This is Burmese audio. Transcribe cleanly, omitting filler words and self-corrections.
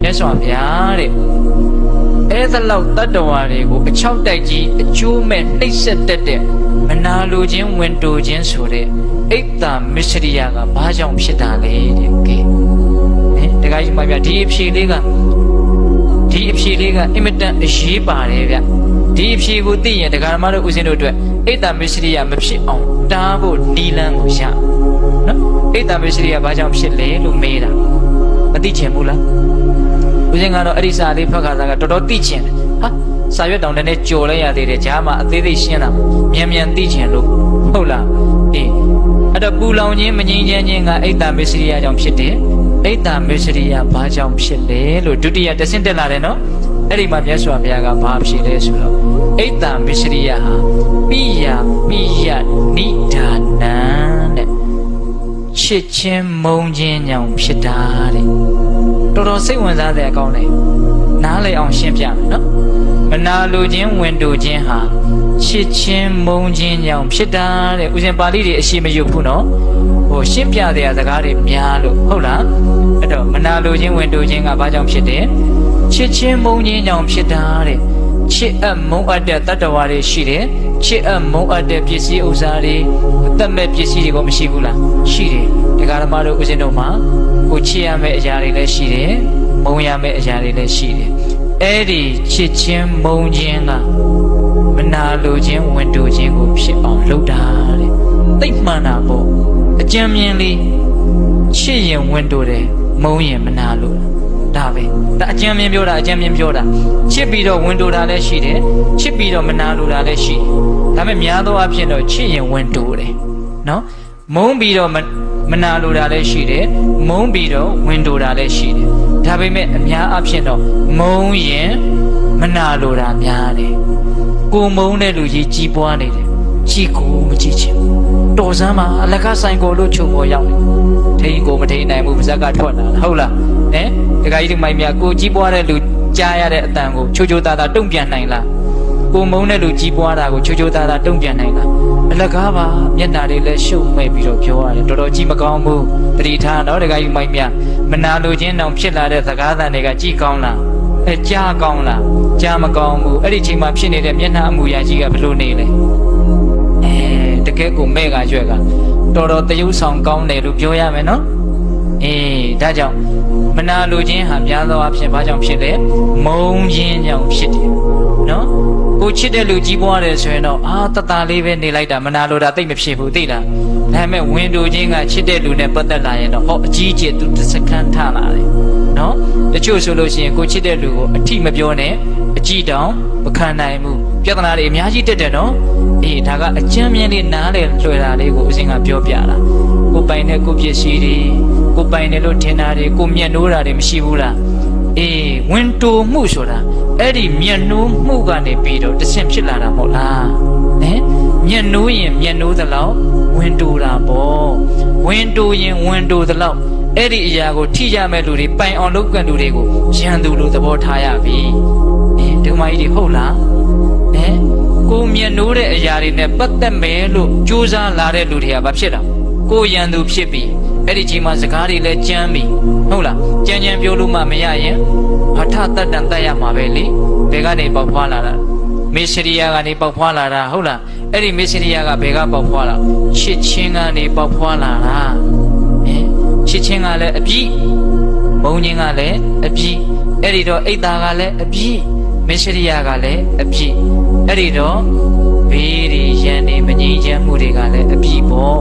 မြတ်စွာဘုရားတဲ့အဲ့ဒါလောက်တတ္တဝါတွေကိုအချောက်တိုက်ကြီးအကျိုးမဲ့နှိပ်စက်တတ်တဲ့မနာလိုခြင်းဝင်တိုခြင်းဆိုတဲ့အိတ်တာမစ္စရိယကဘာကြောင့်ဖြစ်တာလဲတဲ့ကဲတခါကြီးမပြဒီအဖြေလေးကအင်မတန်အရေးပါတယ်ဗျဒီအဖြေကိုသိရင်တရားဓမ္မတို့ဦးဇင်းတို့အတွက်အိတ်တာမစ္စရိယမဖြစ်အောင်တားဖို့နီလန်းကိုရနော်အိတ်တာမစ္စရိယဘာကြောင့်ဖြစ်လဲလို့မေးတာမသိချင်ဘူးလားဦးဇင်းကတော့အဲ့ဒီစာလေးဖတ်ခါစားကတော်တော်သိချင်တယ်ဟာစာရွက်တောင်နဲ့ကြော်လိုက်ရသေးတယ်ဂျားမှာအသေးသေးရှင်းတာမြန်သိချင်လို့ဟုတ်လားအေးအဲ့တော့ပူလောင်ခြင်းမငြိမ်းချမ်းခြင်းကအိတ်တာမစ္စရိယကြောင့်ဖြစ်တယ်အိတ်တာမစ္စရိယဘာကြောင့်ဖြစ်လဲလို့ဒုတိယတဆင့်တက်လာတယ်နော်အဲ့ဒီမှာမြတ်စွာဘုရားကဘာဖြစ်လဲဆိုတော့အိတ်တာမစ္စရိယဟာပိယနိဒါနံတဲ့ချစ်ချင်းမုန်းခြင်းကြောင့်ဖြစ်တာတဲ့တော်တော်စိတ်ဝင်စားတဲ့အကောင်းလေးနားလည်အောင်ရှင်းပြမယ်နော်မနာလိုခြင်းဝင်တိုခြင်းဟာချစ်ချင်းမုန်းခြင်းကြောင့်ဖြစ်တာတဲ့ဦးဇင်ပါဠိတွေအရှိမရွတ်ဘူးနော်ဟိုရှင်းပြတဲ့စကားတွေများလို့ဟုတ်လားအဲ့တော့မနာလိုခြင်းဝင်တိုခြင်းကဘာကြောင့်ဖြစ်တယ်ချစ်ချင်းမုန်းခြင်းကြောင့်ဖြစ်တာတဲ့ချစ်အပ်မုန်းအပ်တဲ့တတ္တဝါတွေရှိတယ်ချစ်အပ်မုန်းအပ်တဲ့ပစ္စည်းဥစ္စာတွေအသက်မဲ့ပစ္စည်းတွေကမရှိဘူးလားရှိတယ်တရားဓမ္မတို့ဦးဇင်းတို့မှာကိုချစ်ရမယ့်အရာတွေလည်းရှိတယ်မုန်းရမယ့်အရာတွေလည်းရှိတယ်အဲ့ဒီချစ်ချင်းမုန်းခြင်းကမနာလိုခြင်းဝင်တိုခြင်းကိုဖြစ်အောင်လုပ်တာတဲ့သိမှန်တာပေါ့အကြံဉာဏ်လေးချစ်ရင်ဝင်တိုတယ်မုန်းရင်မနာလိုဒါပဲဒါအကြံဉာဏ်ပြောတာချစ်ပြီးတော့ဝင်တိုတာလည်းရှိတယ်ချစ်ပြီးတော့မနာလိုတာလည်းရှိတယ်ဒါပေမဲ့များသောအားဖြင့်တော့ချစ်ရင်ဝင်တိုတယ်နော်မုန်းပြီးတော့မနာလိုတာလည်းရှိတယ်မုန်းပြီးတော့ဝင်တိုတာလည်းရှိတယ်ဒါပေမဲ့အများအားဖြင့်တော့မုန်းရင်မနာလိုတာများတယ်ကိုမုန်းတဲ့လူကြီးကြီးပွားနေတယ်ကြည့်ကိုမကြည့်ချင်တော်စမ်းမှာအလကားဆိုင်ကိုလို့ချုပ်ပေါ်ရောက်နေထိန်ကိုမထိန်နိုင်ဘူးပါဇက်ကထွက်လာဟုတ်လားဟမ်တခါကြီးဒီမိုင်မြကိုကြီးပွားတဲ့လူကြားရတဲ့အတန်ကိုချိုချိုသားသားတုံ့ပြန်နိုင်လားကိုမုန်းတဲ့လူကြီးပွားတာကိုချိုချိုသားသားတုံ့ပြန်နိုင်လားအလကားပါမျက်နှာတွေလည်းရှုပ်မဲ့ပြီးတော့ပြောရတယ်တော်တော်ကြီးမကောင်းဘူးတတိထားနော်တခါကြီးမိုင်မြမနာလိုခြင်းတောင်ဖြစ်လာတဲ့စကားသံတွေကကြည်ကောင်းလားကြားကောင်းလားကြားမကောင်းဘူးအဲ့ဒီချိန်မှာဖြစ်နေတဲ့မျက်နှာအမူအရာကြီးကဘယ်လိုနေလဲတကယ်ကိုမဲ့ကရွက်ကတော်တော်တရုပ်ဆောင်ကောင်းတယ်လို့ပြောရမယ်နော်ဒါကြောင့်မနာလိုခြင်းဟာများသောအားဖြင့်ဘာကြောင့်ဖြစ်လဲမုန်းခြင်းကြောင့်ဖြစ်တယ်နော်ကိုချစ်တဲ့လူကြီးပွားတယ်ဆိုရင်တော့တတလေးပဲနေလိုက်တာမနာလိုတာသိမဖြစ်ဘူးသိလားဒါပေမဲ့ဝင်တိုခြင်းကချစ်တဲ့လူနဲ့ပတ်သက်လာရင်တော့အကြီးကျယ်သူတစ်စက္ကန့်ထလာတယ်နော်တချို့ဆိုလို့ရှိရင်ကိုချစ်တဲ့လူကိုအထိမပြောနဲ့အကြည့်တောင်မခံနိုင်ဘူးပြဿနာတွေအများကြီးတက်တယ်နော်ဒါကအကျဉ်းမြင့်လေးနားလေလွှဲတာလေးကိုအစဉ်ကပြောပြတာကိုပိုင်တဲ့ကိုပစ္စည်းတွေကိုပိုင်တယ်လို့ထင်တာတွေကိုမျက်နှိုးတာတွေမရှိဘူးလားဝင်တိုမှုဆိုတာအဲ့ဒီမျက်နှိုးမှုကနေပြီးတော့တဆင့်ဖြစ်လာတာမဟုတ်လားမျက်နှိုးရင်မျက်နှိုးသလောက်ဝင်တိုတာပေါ့ဝင်တိုရင်ဝင်တိုသလောက်အဲ့ဒီအရာကိုထိကြမဲ့လူတွေပိုင်အောင်လုပ်ကန်လူတွေကိုရန်သူလိုသဘောထားရပြီဒီမကြီးတွေဟုတ်လားကိုမျက်နှိုးတဲ့အရာတွေနဲ့ပတ်သက်မယ်လို့ကြိုးစားလာတဲ့လူတွေကဘာဖြစ်တာကိုရန်သူဖြစ်ပြီအဲ့ဒီချိန်မှာစကားတွေလည်းကြမ်းပြီဟုတ်လားကြမ်းပြောလို့မှမရရင်အထတတ်တန်တတ်ရမှာပဲလေဘယ်ကနေပေါက်ဖွာလာတာမစ္စရိယကနေပေါက်ဖွာလာတာဟုတ်လားအဲ့ဒီမစ္စရိယကဘယ်ကပေါက်ဖွာလာချစ်ချင်းကနေပေါက်ဖွာလာတာချစ်ချင်းကလည်းအပြည့်မုန်းခြင်းကလည်းအပြည့်အဲ့ဒီတော့အိတ်သားကလည်းအပြည့်မစ္စရိယကလည်းအပြည့်အဲ့ဒီတော့ဘေးတွေရန်တွေမငြိမ်းချမ်းမှုတွေကလည်းအပြည့်ပေါ့